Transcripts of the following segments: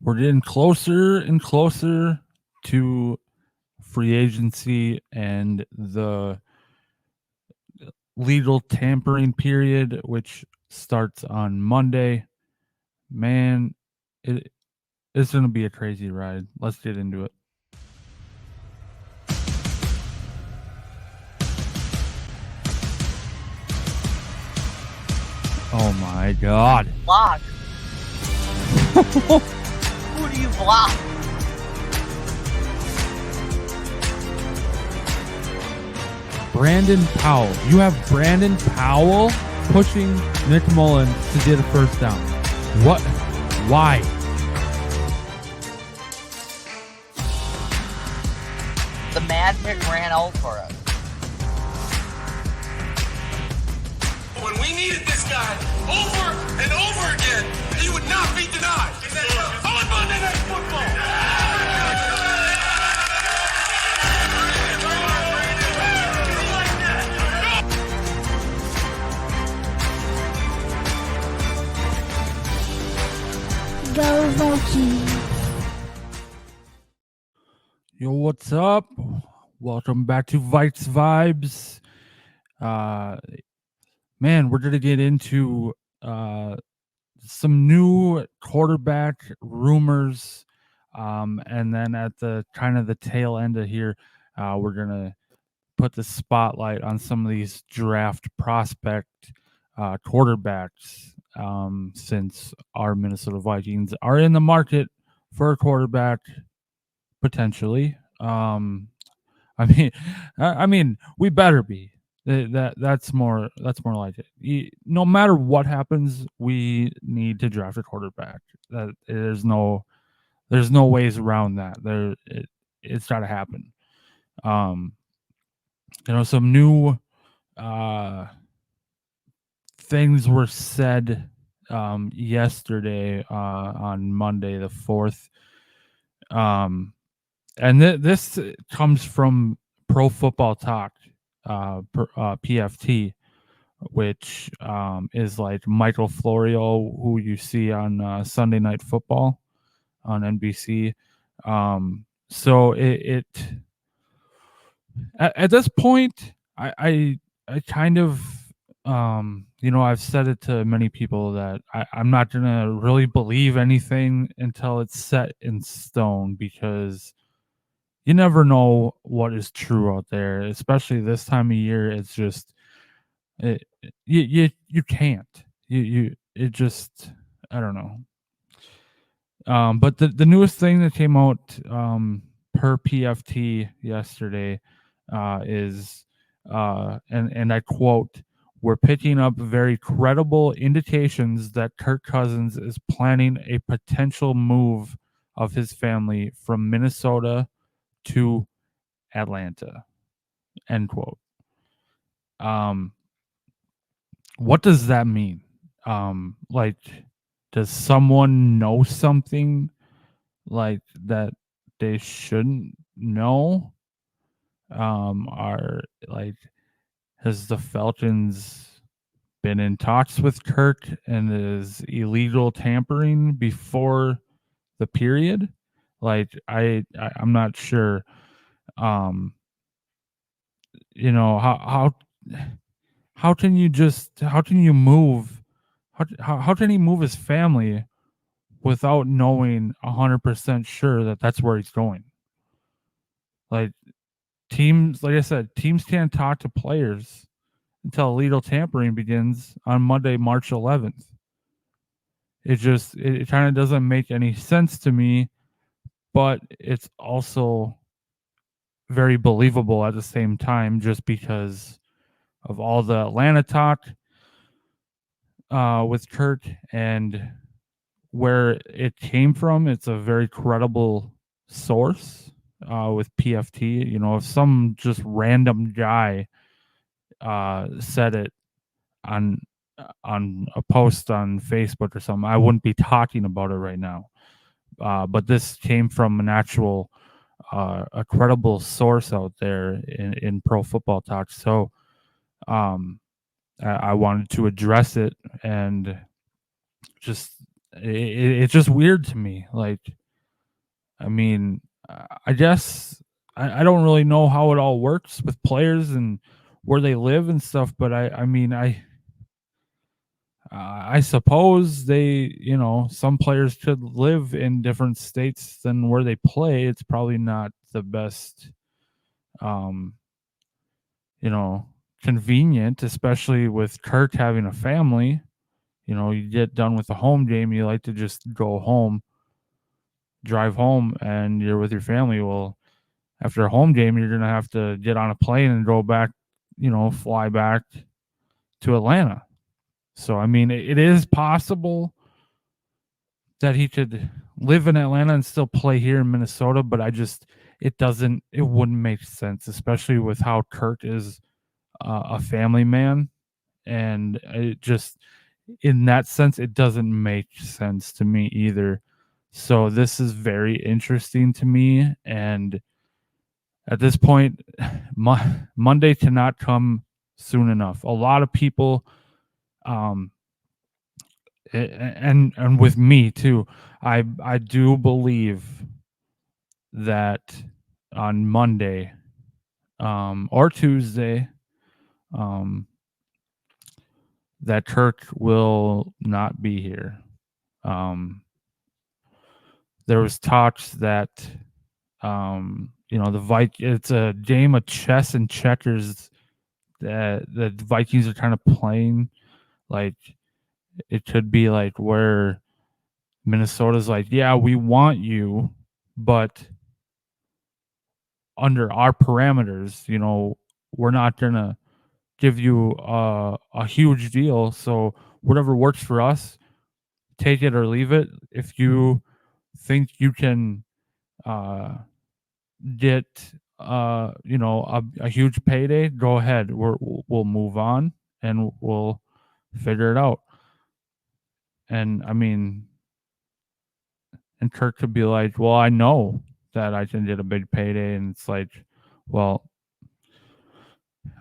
we're getting closer and closer to free agency and the legal tampering period, which starts on Monday. Man, it's going to be a crazy ride. Let's get into it. Oh my God. Block. Who do you block? Brandon Powell. You have Brandon Powell pushing Nick Mullins to get a first down. What? Why? The Mad Pick ran out for us. When we needed this guy over and over again, he would not be denied. On Monday Night Football. Go Vikings. Yo, what's up? Welcome back to Vikes Vibes. Man, we're gonna get into some new quarterback rumors, and then at the kind of the tail end of here, we're gonna put the spotlight on some of these draft prospect quarterbacks, since our Minnesota Vikings are in the market for a quarterback potentially. I mean, we better be. That's more like it. No matter what happens, we need to draft a quarterback. That there's no ways around that. It's got to happen. Some new things were said yesterday on Monday the 4th. And this comes from Pro Football Talk, PFT, which is like Michael Florio, who you see on Sunday Night Football on NBC. So it at this point, I kind of, I've said it to many people that I'm not going to really believe anything until it's set in stone, because you never know what is true out there, especially this time of year. It's just, you can't, it just, I don't know. But the newest thing that came out, per PFT yesterday, is, and I quote, "We're picking up very credible indications that Kirk Cousins is planning a potential move of his family from Minnesota to Atlanta." End quote. What does that mean? Like, does someone know something like that they shouldn't know? Has the Falcons been in talks with Kirk and is illegal tampering before the period? Like, I'm not sure. How can you move? How can he move his family without knowing 100% sure that that's where he's going? Like, like I said, teams can't talk to players until illegal tampering begins on Monday, March 11th. It kind of doesn't make any sense to me, but it's also very believable at the same time, just because of all the Atlanta talk with Kirk and where it came from. It's a very credible source with PFT. If some just random guy said it on a post on Facebook or something, I wouldn't be talking about it right now. But this came from an actual a credible source out there in Pro Football Talk. So I wanted to address it and just it's just weird to me. Like, I mean, I guess I don't really know how it all works with players and where they live and stuff, but I mean, I suppose some players should live in different states than where they play. It's probably not the best, um, you know, convenient, especially with Kirk having a family. You get done with the home game, you like to just go home, drive home, and you're with your family. Well, after a home game, you're gonna have to get on a plane and go back, fly back to Atlanta. So I mean, it is possible that he could live in Atlanta and still play here in Minnesota, but it wouldn't make sense, especially with how Kirk is a family man. And it just, in that sense, it doesn't make sense to me either. So this is very interesting to me. And at this point, Monday cannot come soon enough. A lot of people, um, and with me too, I do believe that on Monday, or Tuesday, um, that Kirk will not be here. There was talks that it's a game of chess and checkers that the Vikings are kind of playing. Like, it could be like where Minnesota's like, yeah, we want you, but under our parameters, we're not gonna give you a huge deal. So whatever works for us, take it or leave it. If you think you can uh, get a huge payday, go ahead. We'll move on and we'll figure it out. And I mean, and Kirk could be like, well, I know that I can get a big payday. And it's like, well,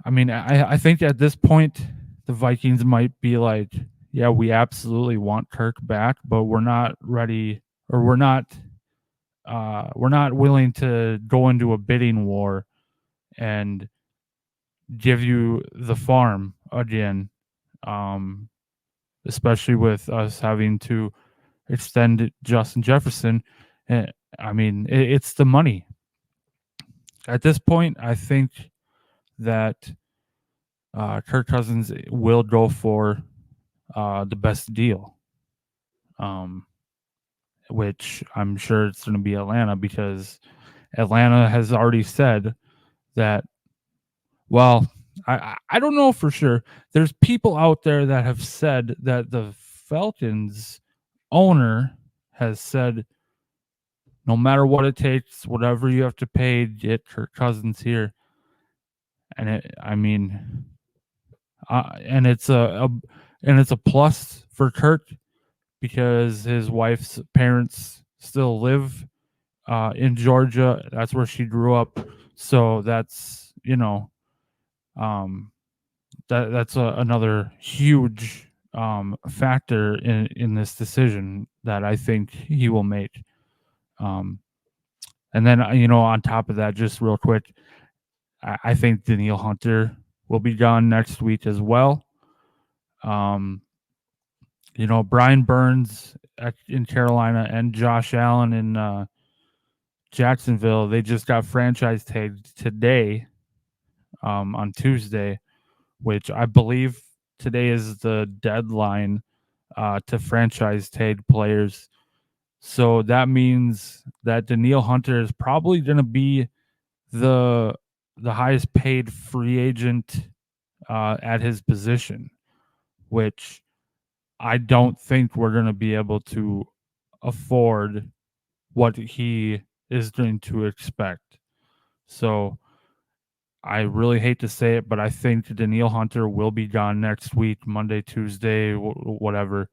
I mean, I think at this point, the Vikings might be like, yeah, we absolutely want Kirk back, but we're not ready, or we're not willing to go into a bidding war and give you the farm again, especially with us having to extend Justin Jefferson. I mean, it's the money. At this point, I think that Kirk Cousins will go for the best deal, which I'm sure it's going to be Atlanta, because Atlanta has already said that. Well, I don't know for sure. There's people out there that have said that the Falcons owner has said, no matter what it takes, whatever you have to pay, get Kirk Cousins here. And and it's a plus for Kirk, because his wife's parents still live in Georgia. That's where she grew up. So that's that's another huge factor in this decision that I think he will make. And then on top of that, just real quick, I think Danielle Hunter will be gone next week as well. Brian Burns in Carolina and Josh Allen in Jacksonville, they just got franchise tagged today, on Tuesday, which I believe today is the deadline to franchise tag players. So that means that Danielle Hunter is probably going to be the highest paid free agent at his position, which I don't think we're going to be able to afford what he is going to expect. So I really hate to say it, but I think Danielle Hunter will be gone next week, Monday, Tuesday, whatever.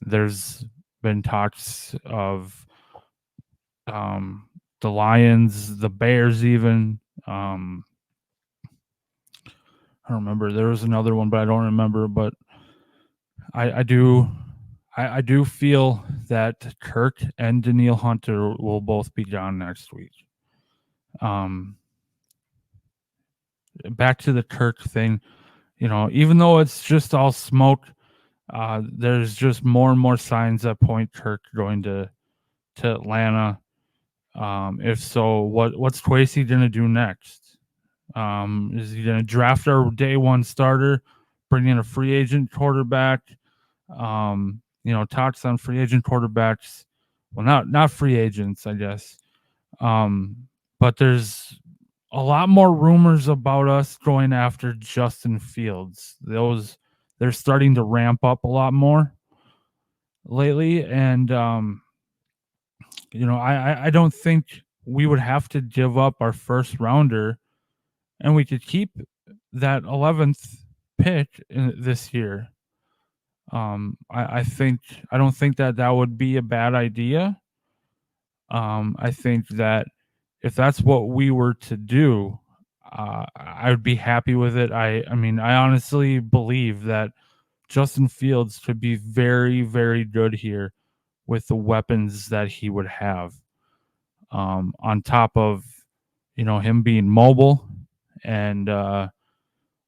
There's been talks of the Lions, the Bears, even. I don't remember. There was another one, but I don't remember. But I do I do feel that Kirk and Daniil Hunter will both be gone next week. Back to the Kirk thing, even though it's just all smoke, there's just more and more signs that point Kirk going to Atlanta. If so, what's Kwesi gonna do next? Is he gonna draft our day one starter, bring in a free agent quarterback? Talks on free agent quarterbacks. Well, not free agents, I guess. But there's a lot more rumors about us going after Justin Fields. They're starting to ramp up a lot more lately, and I don't think we would have to give up our first rounder, and we could keep that 11th pick this year. I don't think that would be a bad idea. I think that if that's what we were to do, I would be happy with it. I mean, I honestly believe that Justin Fields could be very, very good here with the weapons that he would have. On top of, him being mobile, and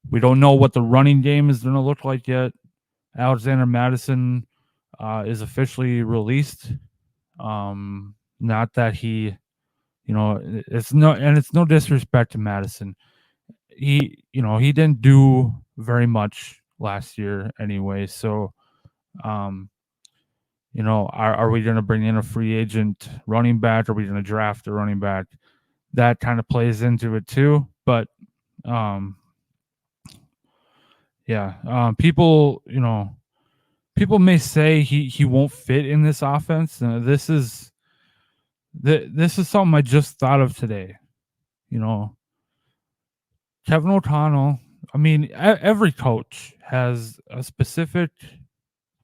we don't know what the running game is going to look like yet. Alexander Madison is officially released. Not that he, it's no disrespect to Madison. He didn't do very much last year anyway. So, are we going to bring in a free agent running back? Are we going to draft a running back? That kind of plays into it too. But, people, people may say he won't fit in this offense. This is something I just thought of today. Kevin O'Connell, I mean, every coach has a specific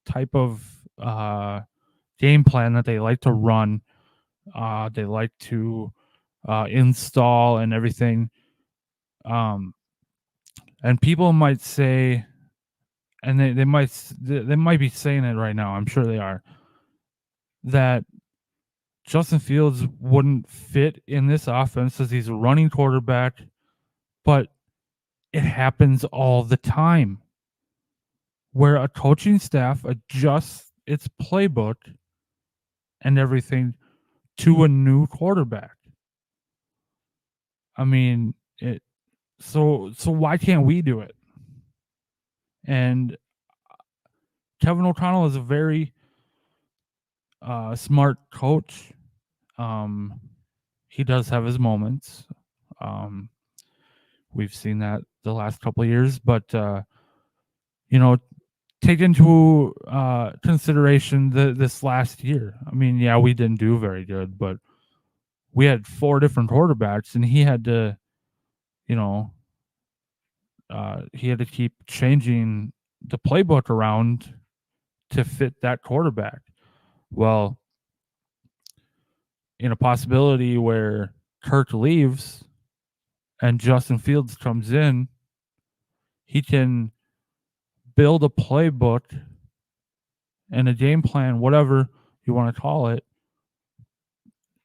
type of game plan that they like to run. They like to install and everything. And people might say, and they might be saying it right now, I'm sure they are, that Justin Fields wouldn't fit in this offense as he's a running quarterback, but it happens all the time where a coaching staff adjusts its playbook and everything to a new quarterback. I mean, so why can't we do it? And Kevin O'Connell is a very smart coach. He does have his moments. We've seen that the last couple of years, but take into consideration this last year. I mean, yeah, we didn't do very good, but we had 4 different quarterbacks, and he had to, keep changing the playbook around to fit that quarterback. Well, in a possibility where Kirk leaves and Justin Fields comes in, he can build a playbook and a game plan, whatever you want to call it.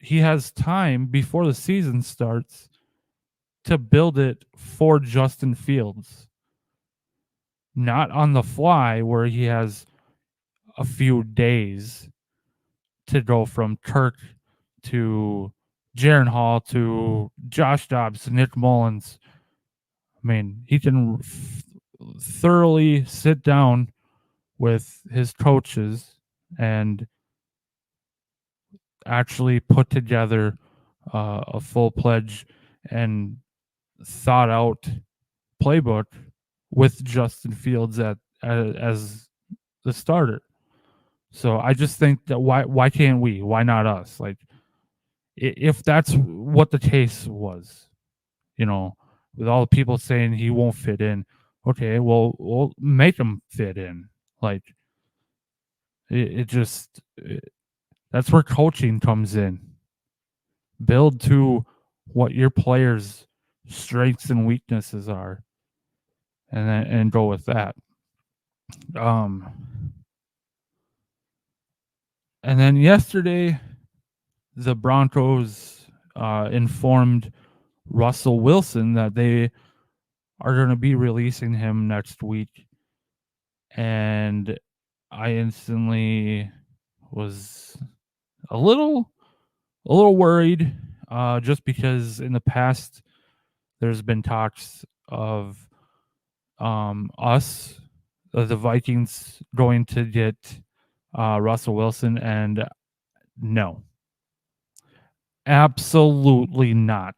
He has time before the season starts to build it for Justin Fields. Not on the fly where he has a few days to go from Kirk to Jaron Hall to Josh Dobbs to Nick Mullins. I mean, he can thoroughly sit down with his coaches and actually put together a full-fledged and thought-out playbook with Justin Fields as the starter. So I just think that why can't we? Why not us? Like, if that's what the case was, with all the people saying he won't fit in, okay, well, we'll make him fit in. Like, that's where coaching comes in. Build to what your players' strengths and weaknesses are, and go with that. And then yesterday, the Broncos informed Russell Wilson that they are going to be releasing him next week. And I instantly was a little worried, just because in the past there's been talks of us, the Vikings, going to get Russell Wilson, and no, absolutely not.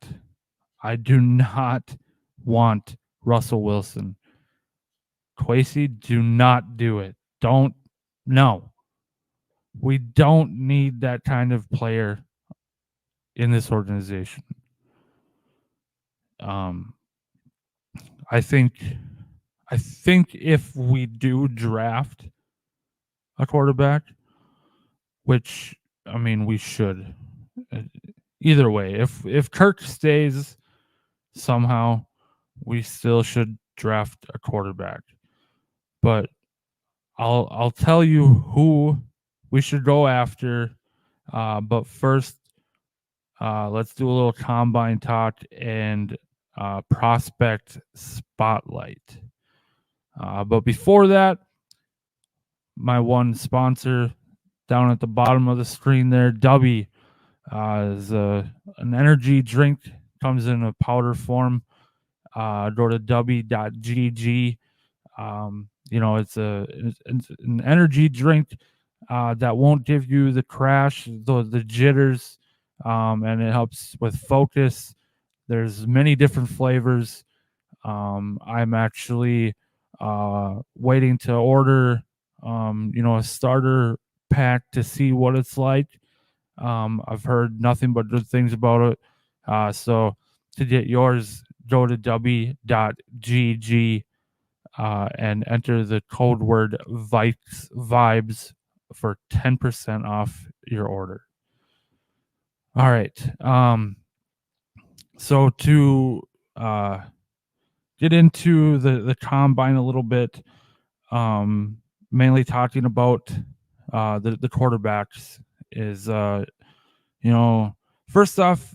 I do not want Russell Wilson. Quasey, do not do it. Don't. No. We don't need that kind of player in this organization. Um, I think if we do draft a quarterback, which I mean we should, either way, if Kirk stays somehow, we still should draft a quarterback. But I'll tell you who we should go after. But first, let's do a little combine talk and prospect spotlight. But before that, my one sponsor down at the bottom of the screen there, Dubby, is an energy drink, comes in a powder form. Go to dubby.gg. It's an energy drink that won't give you the crash, the jitters, and it helps with focus. There's many different flavors. I'm actually waiting to order, a starter pack to see what it's like. I've heard nothing but good things about it. So to get yours, go to w.gg and enter the code word vibes for 10% off your order. All right. So to get into the combine a little bit, mainly talking about the quarterbacks is, first off,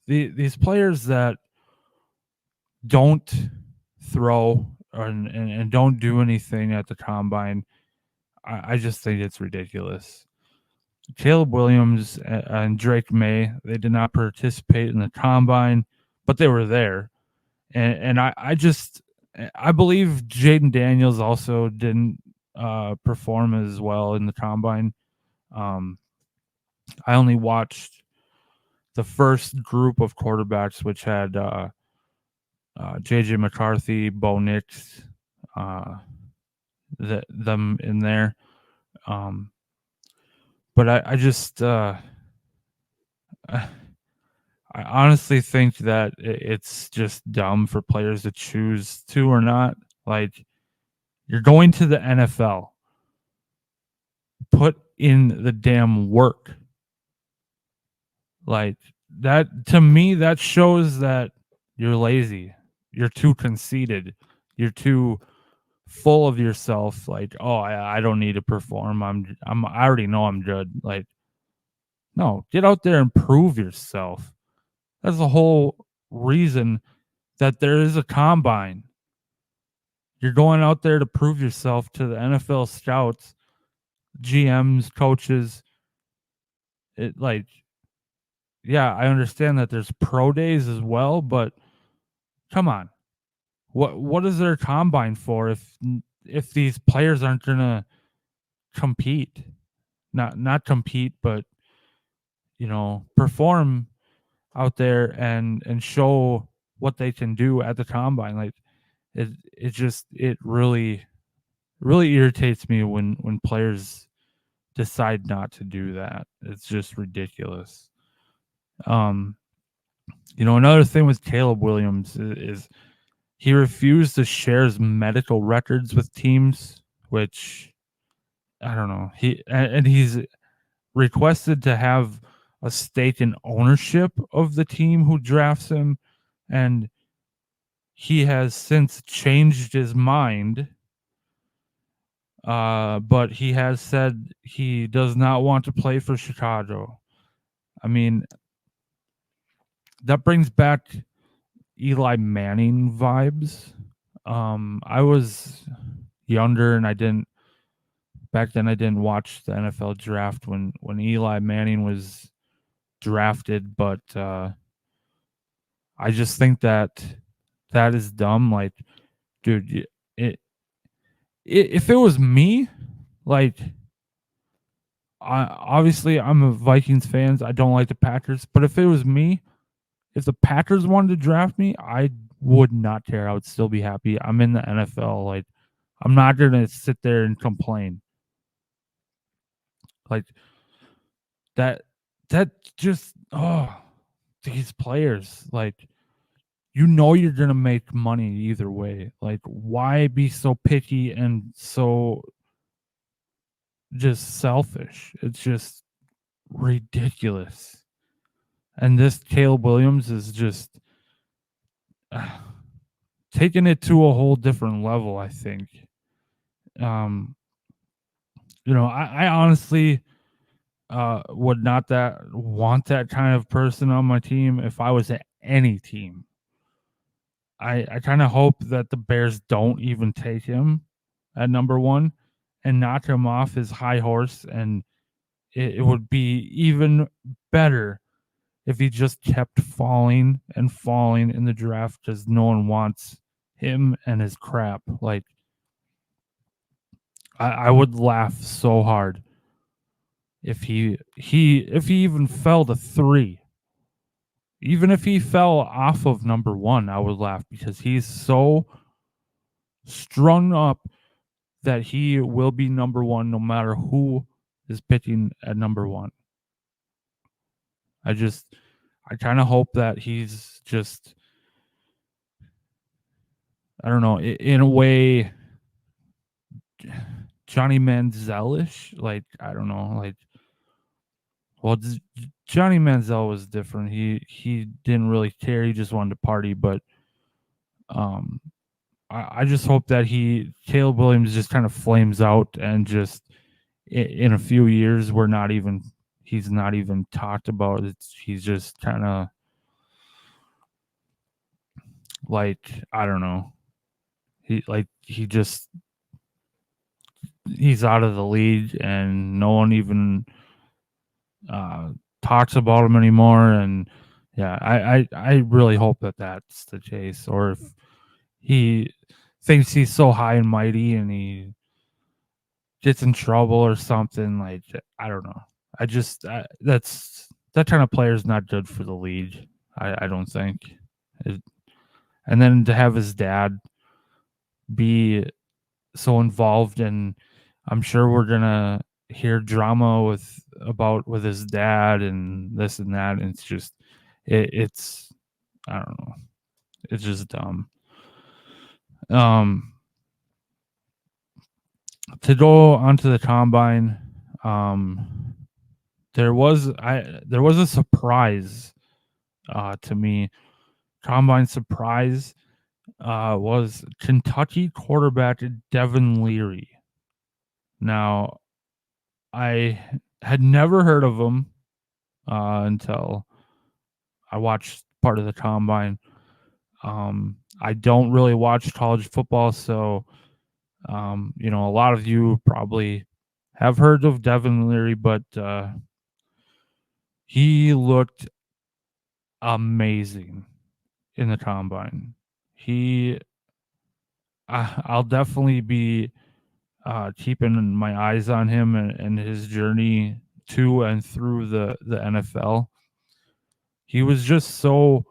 these players that don't throw and don't do anything at the combine, I just think it's ridiculous. Caleb Williams and Drake May, they did not participate in the combine, but they were there. And I believe Jaden Daniels also didn't perform as well in the combine. I only watched the first group of quarterbacks, which had JJ McCarthy, Bo Nix, them in there. But I honestly think that it's just dumb for players to choose to or not. Like, you're going to the NFL. Put in the damn work. Like, that, to me, that shows that you're lazy. You're too conceited. You're too full of yourself. Like, oh, I don't need to perform. I already know I'm good. Like, no, get out there and prove yourself. That's the whole reason that there is a combine. You're going out there to prove yourself to the NFL scouts, GMs, coaches. Yeah, I understand that there's pro days as well, but come on. What is their combine for if these players aren't gonna compete? Not compete, but perform out there and show what they can do at the combine. Like, it really irritates me when players decide not to do that. It's just ridiculous. Another thing with Caleb Williams is he refused to share his medical records with teams, which I don't know. He's requested to have a stake in ownership of the team who drafts him, and he has since changed his mind. But he has said he does not want to play for Chicago. I mean, that brings back Eli Manning vibes. I was younger and I didn't watch the NFL draft when Eli Manning was drafted, but I just think that is dumb. Like, dude, if it was me, like, obviously I'm a Vikings fan. I don't like the Packers, but if it was me, if the Packers wanted to draft me, I would not care. I would still be happy. I'm in the NFL. Like, I'm not gonna sit there and complain. Like that. That just these players, like, you know you're gonna make money either way. Like, why be so picky and so just selfish? It's just ridiculous. And this Caleb Williams is just taking it to a whole different level, I think. Um, I honestly would not that want that kind of person on my team if I was at any team. I kind of hope that the Bears don't even take him at number one and knock him off his high horse. And it would be even better if he just kept falling and falling in the draft because no one wants him and his crap. Like, I would laugh so hard if he even fell to 3. Even if he fell off of number 1, I would laugh because he's so strung up that he will be number 1 no matter who is pitching at number 1. I kind of hope that he's just, I don't know, in a way, Johnny Manziel-ish. Like, I don't know, like, well, Johnny Manziel was different. He didn't really care. He just wanted to party. But I just hope that Caleb Williams just kind of flames out and just in a few years he's not even talked about. He's just kind of like, I don't know. He's out of the league and no one even talks about him anymore. And yeah, I really hope that that's the case. Or if he thinks he's so high and mighty and he gets in trouble or something, like, I don't know. That kind of player is not good for the league. I don't think. And then to have his dad be so involved, and I'm sure we're gonna hear drama with his dad and this and that. And it's just it's I don't know. It's just dumb. To go onto the combine, there was a surprise to me. Combine surprise was Kentucky quarterback Devin Leary. Now, I had never heard of him until I watched part of the combine. I don't really watch college football, so a lot of you probably have heard of Devin Leary, but he looked amazing in the combine. I'll definitely be keeping my eyes on him and his journey to and through the NFL. He was just so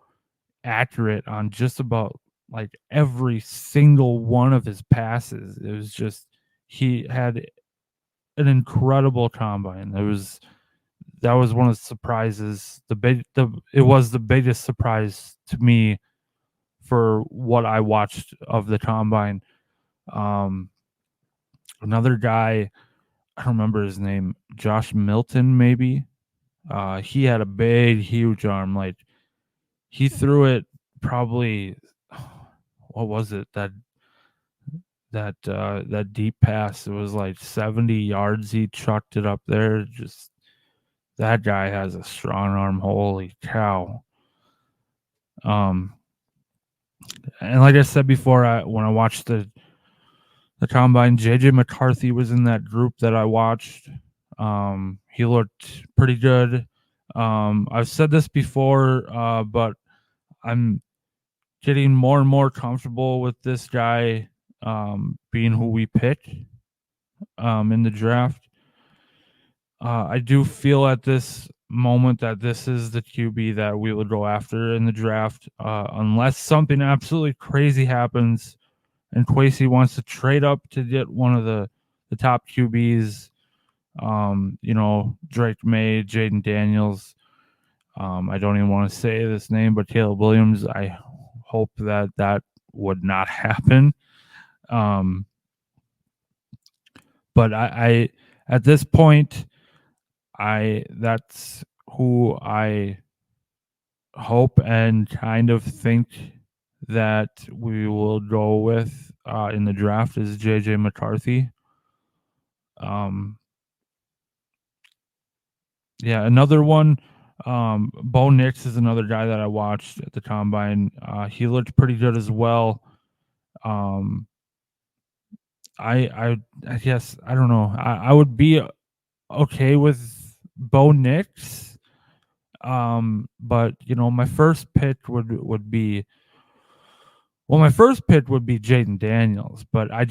accurate on just about like every single one of his passes. It was just, he had an incredible combine. That was one of the surprises. It was the biggest surprise to me for what I watched of the combine. Another guy, I don't remember his name, Josh Milton, maybe. He had a big, huge arm. Like, he threw it probably, what was it? That that deep pass. It was like 70 yards. He chucked it up there. Just that guy has a strong arm. Holy cow. And like I said before, when I watched the combine, JJ McCarthy was in that group that I watched. He looked pretty good. I've said this before, but I'm getting more and more comfortable with this guy being who we pick in the draft. I do feel at this moment that this is the QB that we would go after in the draft, unless something absolutely crazy happens and Kwesi wants to trade up to get one of the top QBs. Drake May, Jaden Daniels. I don't even want to say this name, but Caleb Williams. I hope that would not happen. But I at this point, that's who I hope and kind of think that we will go with in the draft is JJ McCarthy. Yeah, another one. Bo Nix is another guy that I watched at the combine. He looked pretty good as well. I guess I don't know. I would be okay with Bo Nix. But my first pick would be Jaden Daniels, but I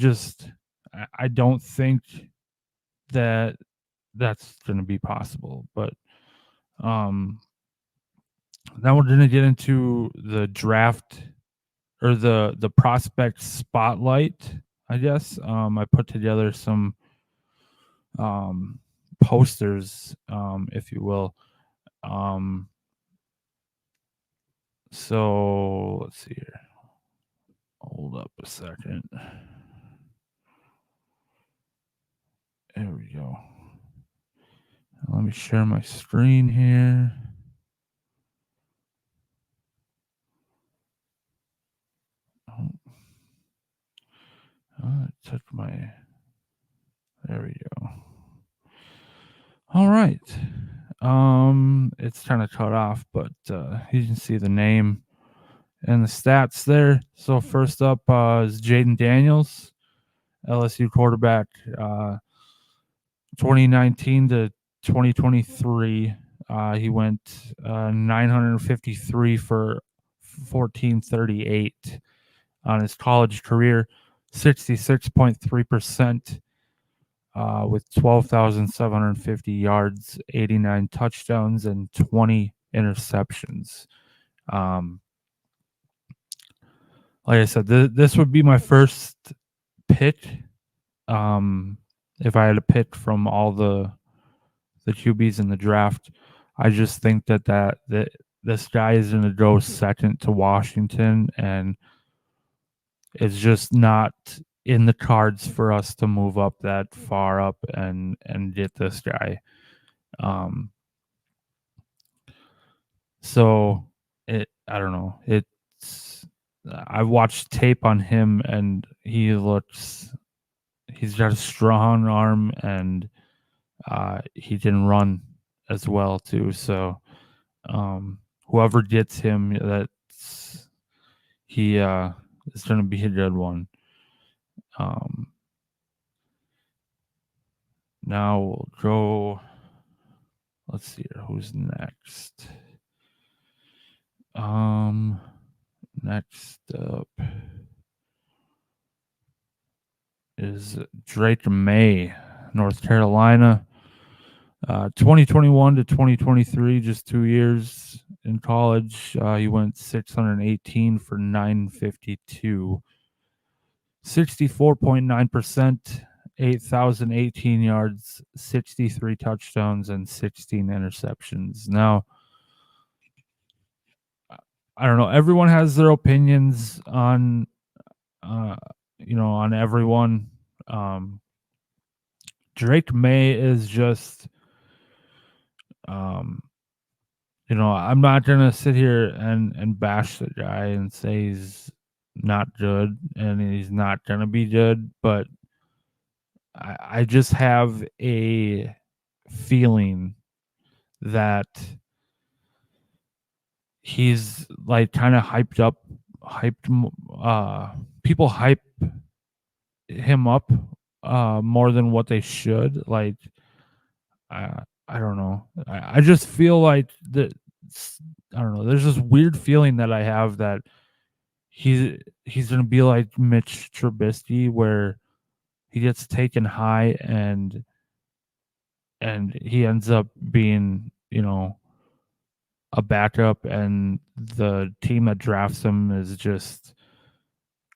don't think that that's going to be possible. But now we're going to get into the draft or the prospect spotlight, I guess. I put together some posters, if you will. So let's see here. Hold up a second. There we go. Let me share my screen here. I took my. There we go. All right. It's kind of cut off, but you can see the name and the stats there. So first up is Jaden Daniels, LSU quarterback, 2019 to 2023. He went 953 for 1438 on his college career, 66.3%. With 12,750 yards, 89 touchdowns, and 20 interceptions. Like I said, this would be my first pick. If I had to pick from all the QBs in the draft, I just think that this guy is going to go second to Washington, and it's just not in the cards for us to move up that far up and get this guy. So I don't know. I've watched tape on him and he's got a strong arm and he can run as well too. So whoever gets him, he is going to be a good one. Now we'll go. Let's see here. Who's next? Next up is Drake May, North Carolina. 2021 to 2023, just 2 years in college. He went 618 for 952. 64.9%, 8,018 yards, 63 touchdowns, and 16 interceptions. Now, I don't know. Everyone has their opinions on, on everyone. Drake May is just, I'm not gonna sit here and bash the guy and say he's not good, and he's not gonna be good. But I just have a feeling that he's like kind of people hype him up more than what they should. Like I don't know. I just feel like that. I don't know. There's this weird feeling that I have that he's gonna be like Mitch Trubisky, where he gets taken high and he ends up being, a backup, and the team that drafts him is just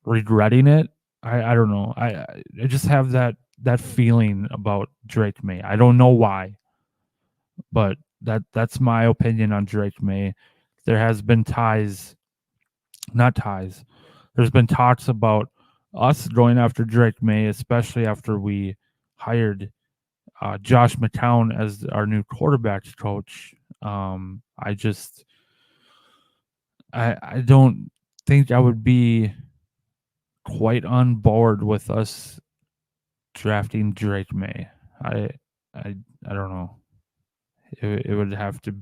regretting it. I don't know. I just have that feeling about Drake May. I don't know why, but that's my opinion on Drake May. There has been not ties. There's been talks about us going after Drake May, especially after we hired Josh McCown as our new quarterbacks coach. I just I don't think I would be quite on board with us drafting Drake May. I I I don't know. It would have to.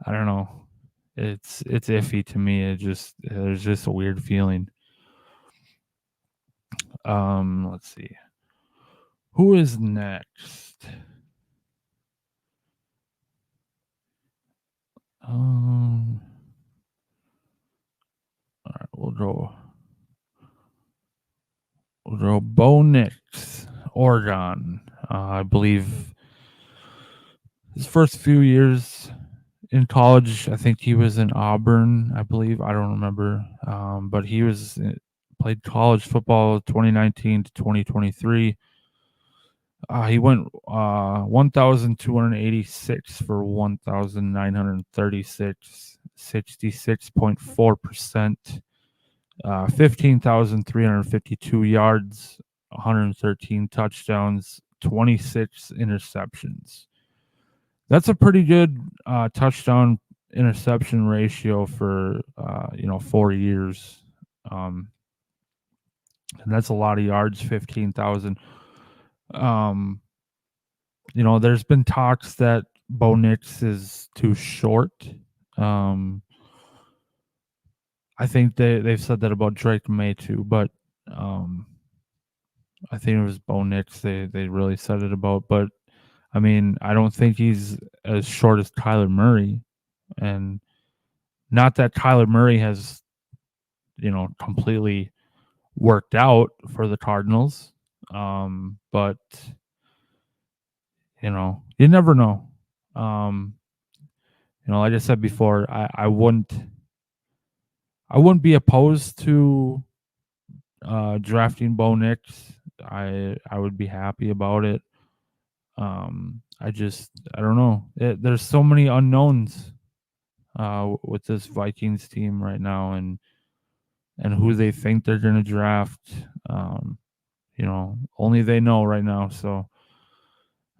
I don't know. It's iffy to me. There's just a weird feeling. Let's see. Who is next? All right, we'll go Bo Nix, Oregon. I believe his first few years in college, I think he was in Auburn. I believe, I don't remember, but he played college football 2019 to 2023. He went 1,286 for 1,936, 66.4%, 15,352 yards, 113 touchdowns, 26 interceptions. That's a pretty good touchdown interception ratio for 4 years. And that's a lot of yards, 15,000. There's been talks that Bo Nix is too short. I think they've said that about Drake May too, but I think it was Bo Nix they really said it about. But I mean, I don't think he's as short as Kyler Murray, and not that Kyler Murray has completely worked out for the Cardinals, but you never know. Like I said before, I wouldn't be opposed to drafting Bo Nix. I would be happy about it. I don't know. There's so many unknowns with this Vikings team right now, and who they think they're going to draft. Only they know right now. So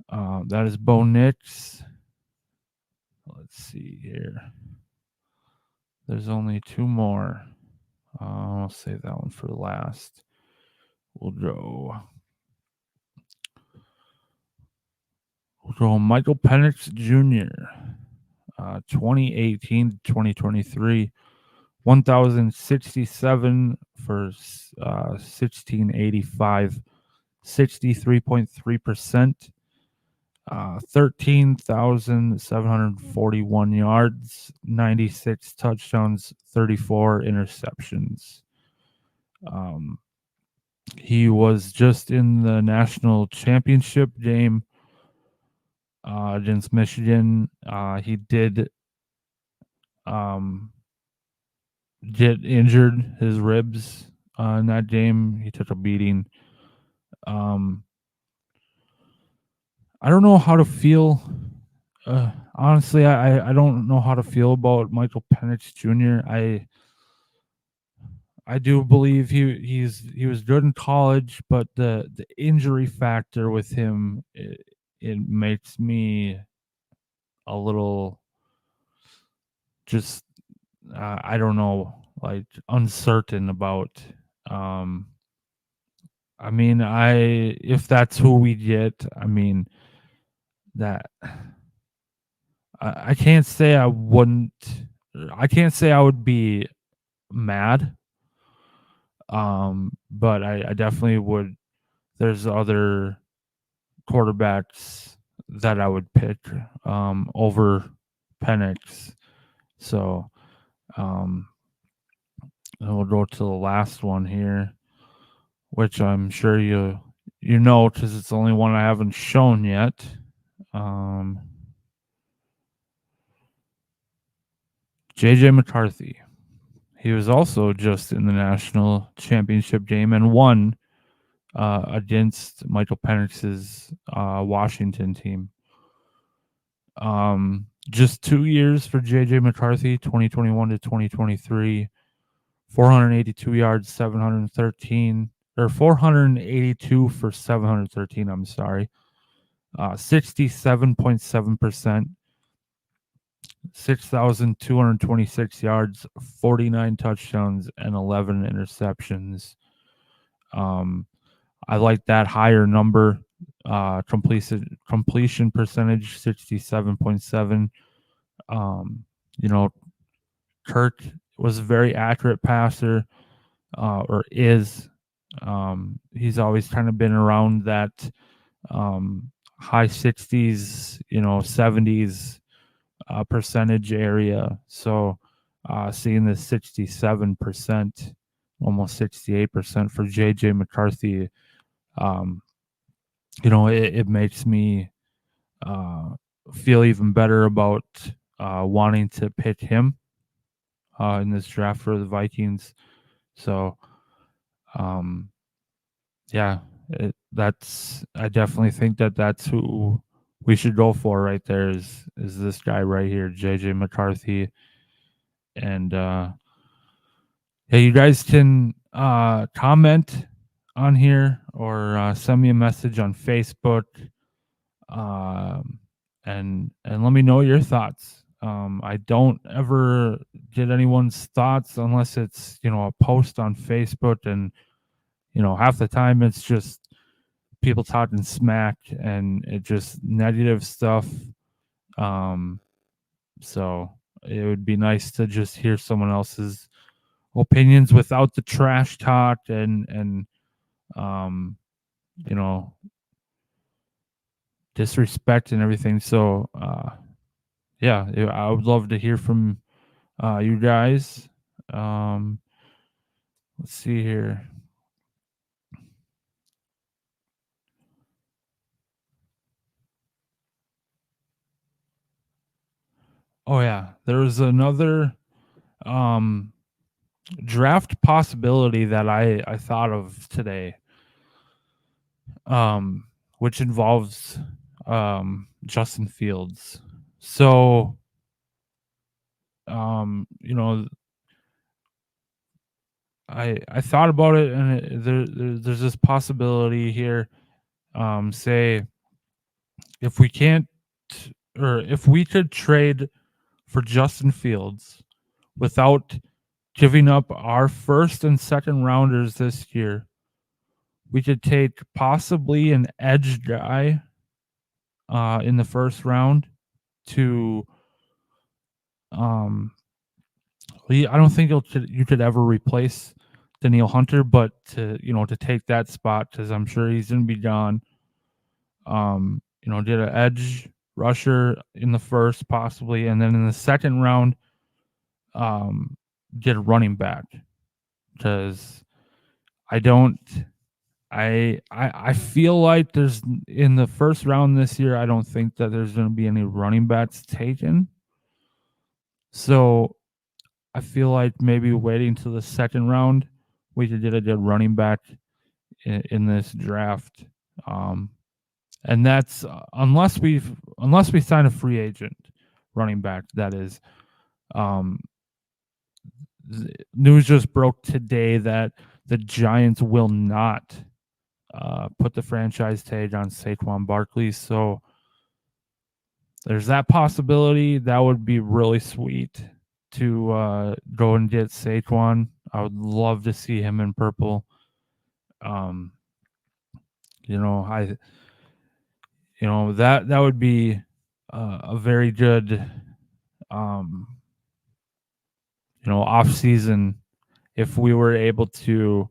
that is Bo Nix. Let's see here. There's only two more. I'll save that one for last. We'll go Michael Penix Jr. 2018 to 2023, 1,067 for 1,685, 63.3%, 13,741 yards, 96 touchdowns, 34 interceptions. He was just in the national championship game against Michigan. He did get injured, his ribs in that game. He took a beating. I don't know how to feel. Honestly, I don't know how to feel about Michael Penix Jr. I do believe he was good in college, but the injury factor with him, it makes me a little just I don't know. like uncertain about. I mean, if that's who we get, I mean that I can't say I wouldn't. I can't say I would be mad. But I definitely would. There's other quarterbacks that I would pick over Penix. So and we'll go to the last one here, which I'm sure you know because it's the only one I haven't shown yet. JJ McCarthy. He was also just in the national championship game and won against Michael Penix's Washington team. Just 2 years for JJ McCarthy, 2021 to 2023, 482 yards, 713, or 482 for 713. I'm sorry, 67.7%, 6,226 yards, 49 touchdowns, and 11 interceptions. I like that higher number. Completion percentage 67.7. You know, Kirk was a very accurate passer, or is. He's always kind of been around that high 60s, 70s percentage area. So seeing the 67%, almost 68% for JJ McCarthy, it makes me feel even better about wanting to pick him in this draft for the Vikings. So, yeah, I definitely think that's who we should go for right there is this guy right here, JJ McCarthy. And yeah, you guys can comment on here or send me a message on Facebook. And let me know your thoughts. I don't ever get anyone's thoughts unless it's a post on Facebook, and half the time it's just people talking smack and it just negative stuff. So it would be nice to just hear someone else's opinions without the trash talk and you know disrespect and everything. So yeah, I would love to hear from you guys. Let's see here. Oh yeah, there's another draft possibility that I thought of today, which involves Justin Fields. So I thought about it, and there's this possibility here. Say if we can't, or if we could trade for Justin Fields without giving up our first and second rounders this year, we could take possibly an edge guy in the first round to I don't think you could ever replace Danielle Hunter, but to take that spot, because I'm sure he's gonna be gone. Did an edge rusher in the first possibly, and then in the second round, get a running back, because I feel like there's in the first round this year, I don't think that there's going to be any running backs taken. So I feel like maybe waiting to the second round, we could get a good running back in this draft. And that's unless we sign a free agent running back. That is, news just broke today that the Giants will not put the franchise tag on Saquon Barkley. So there's that possibility. That would be really sweet to go and get Saquon. I would love to see him in purple. You know, that would be a very good off season if we were able to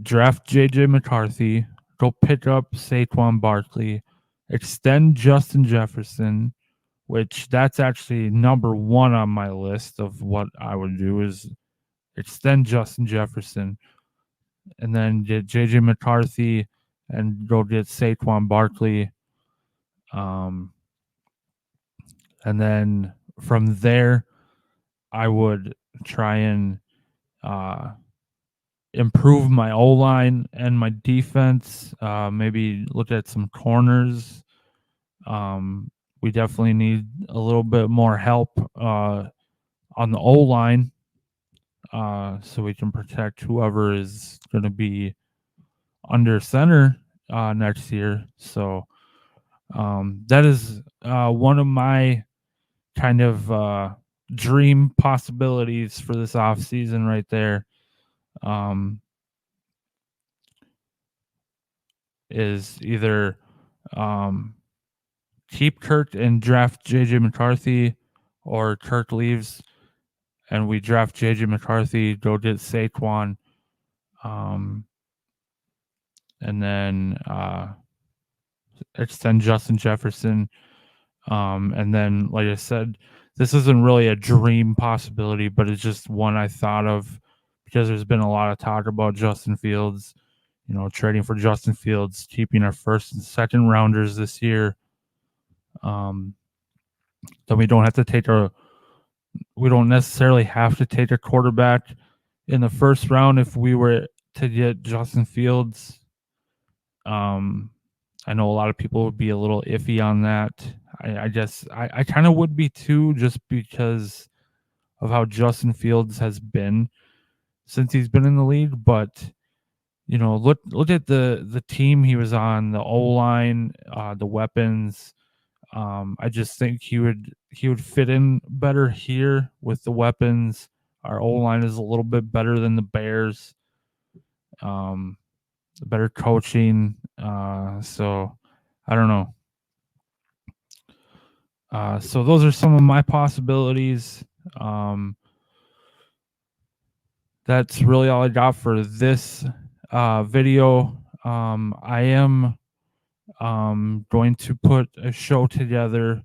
draft JJ McCarthy, go pick up Saquon Barkley, extend Justin Jefferson, which that's actually number one on my list of what I would do is extend Justin Jefferson and then get JJ McCarthy and go get Saquon Barkley. And then from there, I would try and improve my O-line and my defense. Maybe look at some corners. We definitely need a little bit more help on the O-line so we can protect whoever is going to be under center next year. So that is one of my kind of dream possibilities for this offseason right there. Is either keep Kirk and draft JJ McCarthy, or Kirk leaves and we draft JJ McCarthy, go get Saquon, and then extend Justin Jefferson. And then, like I said, this isn't really a dream possibility, but it's just one I thought of because there's been a lot of talk about Justin Fields, trading for Justin Fields, keeping our first and second rounders this year. Then we don't necessarily have to take a quarterback in the first round if we were to get Justin Fields. I know a lot of people would be a little iffy on that. I guess I kind of would be too, just because of how Justin Fields has been since he's been in the league. But look at the team he was on, the O-line, the weapons. I just think he would fit in better here with the weapons. Our O-line is a little bit better than the Bears. Better coaching. So I don't know. So those are some of my possibilities. That's really all I got for this video. I am going to put a show together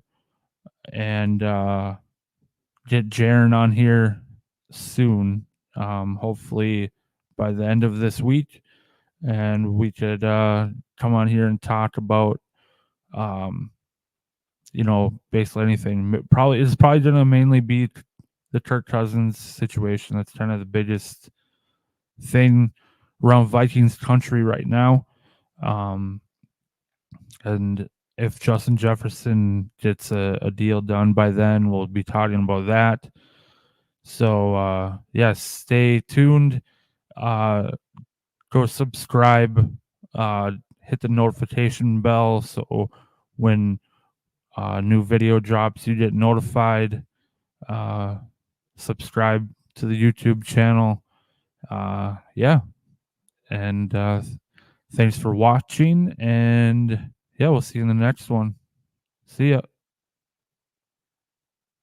and get Jaren on here soon. Hopefully by the end of this week, and we could come on here and talk about basically anything. It's probably going to mainly be the Kirk Cousins situation. That's kind of the biggest thing around Vikings country right now. And if Justin Jefferson gets a deal done by then, we'll be talking about that. So, yes, stay tuned. Go subscribe. Hit the notification bell so when new video drops, you get notified. Subscribe to the YouTube channel. Yeah. And thanks for watching. And yeah, we'll see you in the next one. See ya.